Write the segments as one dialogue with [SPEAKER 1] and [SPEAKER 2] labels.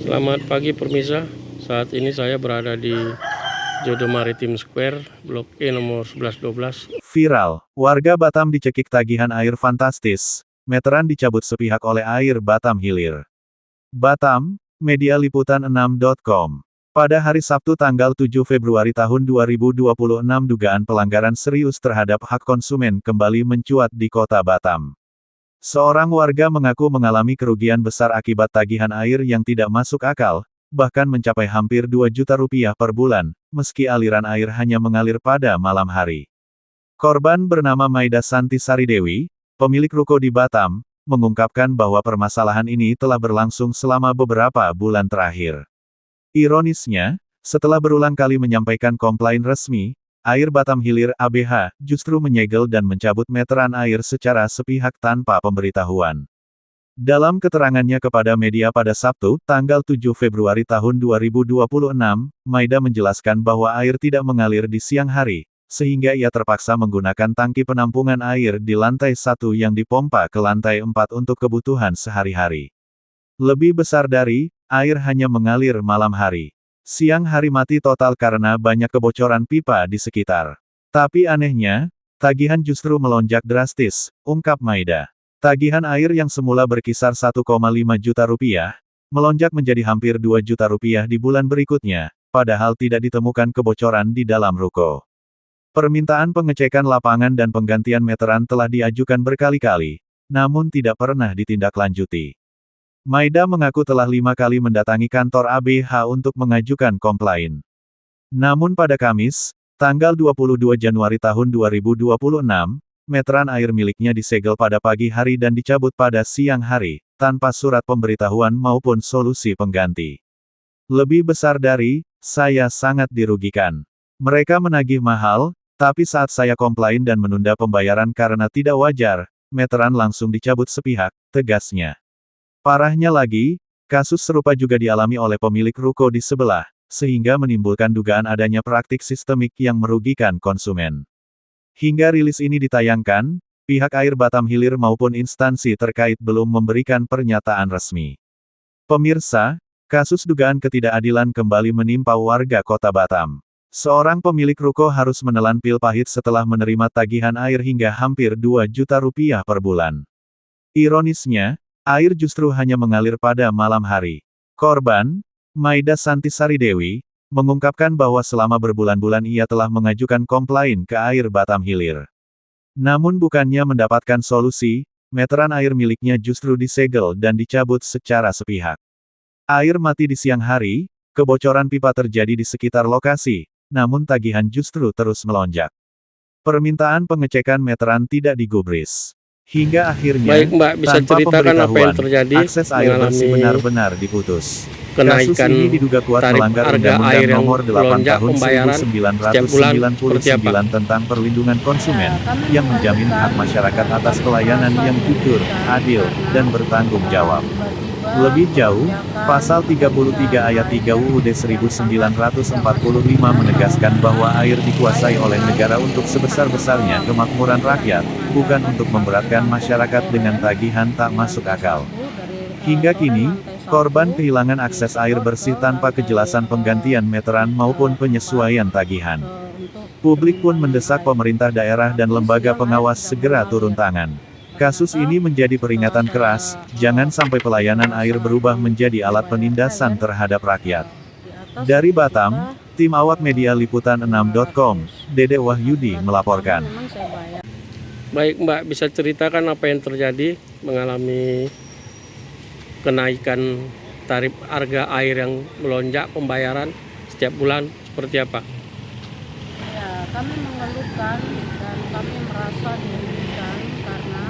[SPEAKER 1] Selamat pagi pemirsa. Saat ini saya berada di Jodo Maritim Square, Blok E nomor 1112.
[SPEAKER 2] Viral, warga Batam dicekik tagihan air fantastis. Meteran dicabut sepihak oleh Air Batam Hilir. Batam, Media Liputan 6.com. Pada hari Sabtu tanggal 7 Februari tahun 2026 dugaan pelanggaran serius terhadap hak konsumen kembali mencuat di kota Batam. Seorang warga mengaku mengalami kerugian besar akibat tagihan air yang tidak masuk akal, bahkan mencapai hampir 2 juta rupiah per bulan, meski aliran air hanya mengalir pada malam hari. Korban bernama Maida Santi Saridewi, pemilik ruko di Batam, mengungkapkan bahwa permasalahan ini telah berlangsung selama beberapa bulan terakhir. Ironisnya, setelah berulang kali menyampaikan komplain resmi, Air Batam Hilir ABH justru menyegel dan mencabut meteran air secara sepihak tanpa pemberitahuan. Dalam keterangannya kepada media pada Sabtu, tanggal 7 Februari tahun 2026, Maida menjelaskan bahwa air tidak mengalir di siang hari, sehingga ia terpaksa menggunakan tangki penampungan air di lantai 1 yang dipompa ke lantai 4 untuk kebutuhan sehari-hari. Lebih besar dari, air hanya mengalir malam hari. Siang hari mati total karena banyak kebocoran pipa di sekitar. Tapi anehnya, tagihan justru melonjak drastis, ungkap Maida. Tagihan air yang semula berkisar 1,5 juta rupiah, melonjak menjadi hampir 2 juta rupiah di bulan berikutnya, padahal tidak ditemukan kebocoran di dalam ruko. Permintaan pengecekan lapangan dan penggantian meteran telah diajukan berkali-kali, namun tidak pernah ditindaklanjuti. Maida mengaku telah 5 kali mendatangi kantor ABH untuk mengajukan komplain. Namun pada Kamis, tanggal 22 Januari tahun 2026, meteran air miliknya disegel pada pagi hari dan dicabut pada siang hari, tanpa surat pemberitahuan maupun solusi pengganti. Lebih besar dari, saya sangat dirugikan. Mereka menagih mahal, tapi saat saya komplain dan menunda pembayaran karena tidak wajar, meteran langsung dicabut sepihak, tegasnya. Parahnya lagi, kasus serupa juga dialami oleh pemilik ruko di sebelah, sehingga menimbulkan dugaan adanya praktik sistemik yang merugikan konsumen. Hingga rilis ini ditayangkan, pihak Air Batam Hilir maupun instansi terkait belum memberikan pernyataan resmi. Pemirsa, kasus dugaan ketidakadilan kembali menimpa warga kota Batam. Seorang pemilik ruko harus menelan pil pahit setelah menerima tagihan air hingga hampir 2 juta rupiah per bulan. Ironisnya, air justru hanya mengalir pada malam hari. Korban, Maida Santi Saridewi, mengungkapkan bahwa selama berbulan-bulan ia telah mengajukan komplain ke Air Batam Hilir. Namun bukannya mendapatkan solusi, meteran air miliknya justru disegel dan dicabut secara sepihak. Air mati di siang hari, kebocoran pipa terjadi di sekitar lokasi, namun tagihan justru terus melonjak. Permintaan pengecekan meteran tidak digubris. Hingga akhirnya,
[SPEAKER 1] Baik Mbak, bisa
[SPEAKER 2] tanpa
[SPEAKER 1] ceritakan apa yang
[SPEAKER 2] pemberitahuan,
[SPEAKER 1] terjadi
[SPEAKER 2] akses air bersih
[SPEAKER 1] mengalami
[SPEAKER 2] benar-benar diputus. Kasus
[SPEAKER 1] kenaikan
[SPEAKER 2] ini diduga kuat
[SPEAKER 1] tarif
[SPEAKER 2] melanggar
[SPEAKER 1] harga
[SPEAKER 2] Undang-Undang
[SPEAKER 1] air yang
[SPEAKER 2] Nomor 8
[SPEAKER 1] melonjak
[SPEAKER 2] Tahun
[SPEAKER 1] pembayaran setiap bulan seperti apa?
[SPEAKER 2] 1999 tentang perlindungan konsumen, yang menjamin hak masyarakat atas pelayanan yang jujur, adil, dan bertanggung jawab. Lebih jauh, Pasal 33 Ayat 3 UUD 1945 menegaskan bahwa air dikuasai oleh negara untuk sebesar-besarnya kemakmuran rakyat, bukan untuk memberatkan masyarakat dengan tagihan tak masuk akal. Hingga kini, korban kehilangan akses air bersih tanpa kejelasan penggantian meteran maupun penyesuaian tagihan. Publik pun mendesak pemerintah daerah dan lembaga pengawas segera turun tangan. Kasus ini menjadi peringatan keras, jangan sampai pelayanan air berubah menjadi alat penindasan terhadap rakyat. Dari Batam, tim awak media liputan 6.com, Dede Wahyudi melaporkan.
[SPEAKER 1] Baik Mbak, bisa ceritakan apa yang terjadi mengalami kenaikan tarif harga air yang melonjak pembayaran setiap bulan seperti apa?
[SPEAKER 3] Ya, kami mengeluhkan dan kami merasa dirugikan karena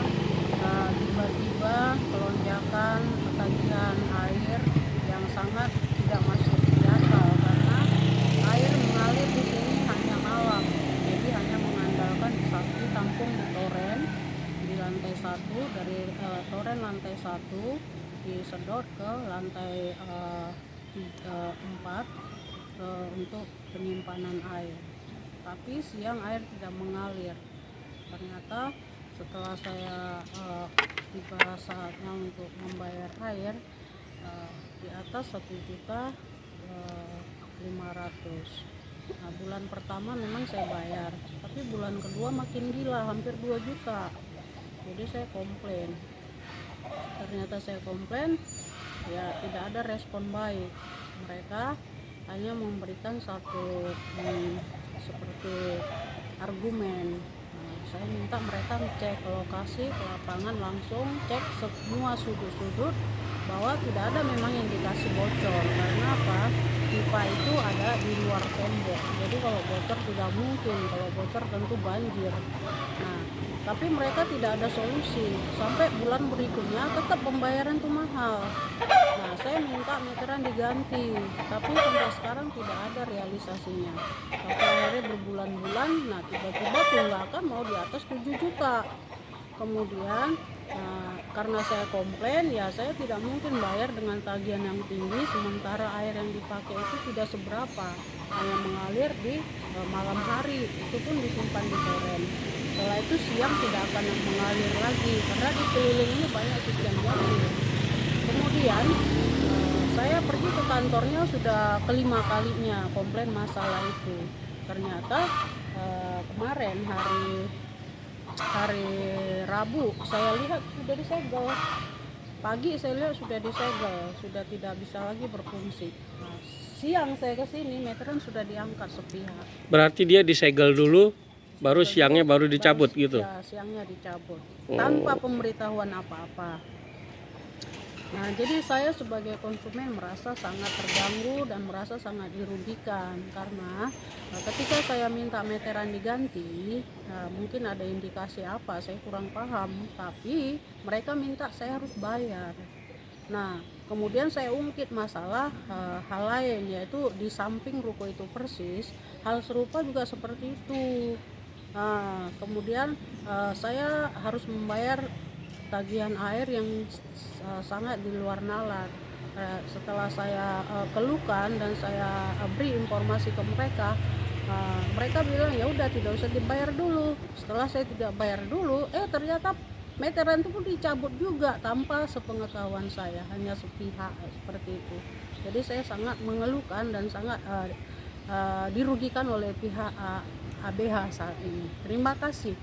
[SPEAKER 3] tiba-tiba pelonjakan tagihan air yang sangat tidak masuk di akal karena air mengalir di sini hanya malam, jadi hanya mengandalkan satu ditampung di toren di lantai 1 dari toren lantai 1 disedot ke lantai 4 untuk penyimpanan air. Tapi siang air tidak mengalir. Ternyata setelah saya tiba saatnya untuk membayar air, di atas 1.500.000. Nah, bulan pertama memang saya bayar, tapi bulan kedua makin gila, hampir 2 juta. Jadi saya komplain. Ternyata saya komplain, ya tidak ada respon baik. Mereka hanya memberikan satu seperti argumen. Nah, saya minta mereka cek ke lokasi, ke lapangan, langsung cek semua sudut-sudut bahwa tidak ada memang yang dikasih bocor. Karena apa? Pipa itu ada di luar tembok, jadi kalau bocor tidak mungkin, kalau bocor tentu banjir. Nah, tapi mereka tidak ada solusi, sampai bulan berikutnya tetap pembayaran itu mahal. Nah, saya minta meteran diganti, tapi sampai sekarang tidak ada realisasinya. Sampai akhirnya berbulan-bulan, nah tiba-tiba tunggakan mau di atas 7 juta. Kemudian karena saya komplain, ya saya tidak mungkin bayar dengan tagihan yang tinggi, sementara air yang dipakai itu tidak seberapa, hanya mengalir di malam hari, itu pun disimpan di toren. Setelah itu siang tidak akan mengalir lagi, karena di keliling ini banyak cucian jari. Kemudian saya pergi ke kantornya sudah kelima kalinya komplain masalah itu. Ternyata kemarin hari Rabu saya lihat sudah disegel. Pagi saya lihat sudah disegel, sudah tidak bisa lagi berfungsi. Nah, siang saya ke sini meteran sudah diangkat sepihak.
[SPEAKER 1] Berarti dia disegel dulu, baru siangnya baru dicabut gitu.
[SPEAKER 3] Ya, siangnya dicabut tanpa pemberitahuan apa-apa. Nah, jadi saya sebagai konsumen merasa sangat terganggu dan merasa sangat dirugikan, karena ketika saya minta meteran diganti, mungkin ada indikasi apa, saya kurang paham, tapi mereka minta saya harus bayar. Nah, kemudian saya ungkit masalah hal lain, yaitu di samping ruko itu persis hal serupa juga seperti itu. Nah, kemudian saya harus membayar tagihan air yang sangat di luar nalar. Setelah saya keluhkan dan saya beri informasi ke mereka, mereka bilang ya udah tidak usah dibayar dulu. Setelah saya tidak bayar dulu, ternyata meteran itu pun dicabut juga tanpa sepengetahuan saya, hanya sepihak seperti itu. Jadi saya sangat mengeluhkan dan sangat dirugikan oleh pihak ABH saat ini. Terima kasih.